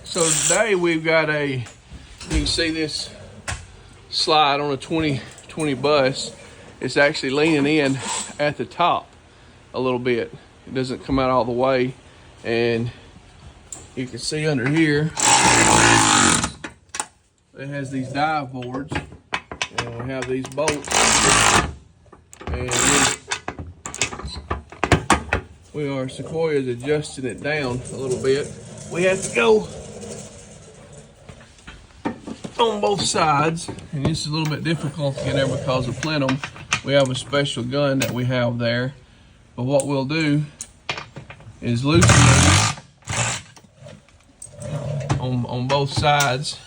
So today we've got you can see this slide on a 2020 bus. It's actually leaning in at the top a little bit. It doesn't come out all the way. And you can see under here, it has these dive boards. And we have these bolts. And Sequoia's adjusting it down a little bit. We have to go on both sides, and this is a little bit difficult to get there because of plenum. We have a special gun that we have there, but what we'll do is loosen these on both sides.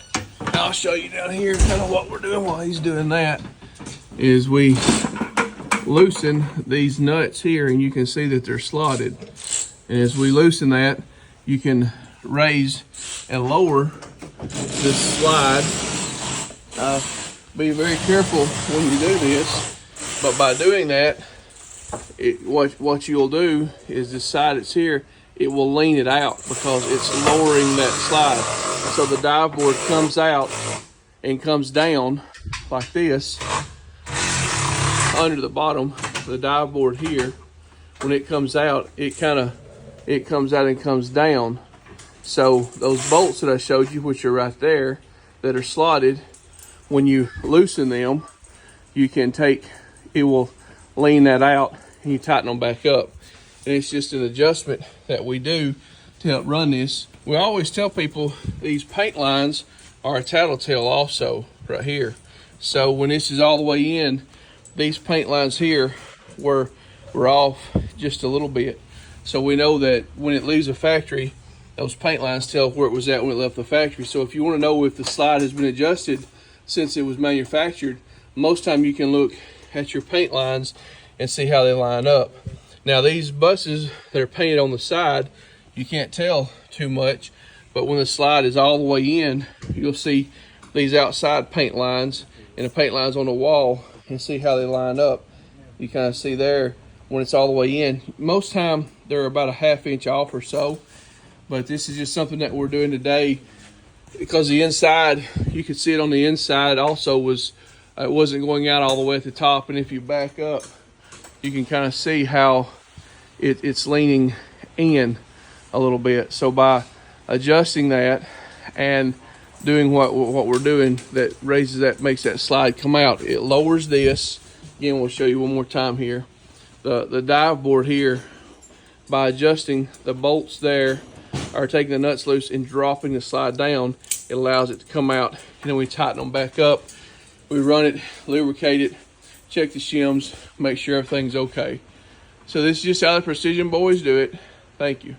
I'll show you down here kind of what we're doing while he's doing that. Is we loosen these nuts here, and you can see that they're slotted, and as we loosen that, you can raise and lower this slide. Be very careful when you do this, but by doing that, what you'll do is this side that's here, it will lean it out because it's lowering that slide. So the dive board comes out and comes down like this under the bottom of the dive board here. When it comes out, it comes out and comes down. So those bolts that I showed you, which are right there, that are slotted, when you loosen them, you can it will lean that out and you tighten them back up. And it's just an adjustment that we do to help run this. We always tell people these paint lines are a tattletale also right here. So when this is all the way in, these paint lines here were off just a little bit. So we know that when it leaves the factory, those paint lines tell where it was at when it left the factory. So if you want to know if the slide has been adjusted since it was manufactured, most time you can look at your paint lines and see how they line up. Now these buses that are painted on the side, you can't tell too much, but when the slide is all the way in, you'll see these outside paint lines and the paint lines on the wall and see how they line up. You kind of see there when it's all the way in. Most time they're about a ½ inch off or so, but this is just something that we're doing today because the inside, you could see it on the inside also it wasn't going out all the way at the top. And if you back up, you can kind of see how it's leaning in a little bit. So by adjusting that and doing what we're doing, that raises that, makes that slide come out. It lowers this. Again, we'll show you one more time here. The dive board here, by adjusting the bolts there, or taking the nuts loose and dropping the slide down, it allows it to come out. And then we tighten them back up. We run it, lubricate it, check the shims, make sure everything's okay. So this is just how the Precision boys do it. Thank you.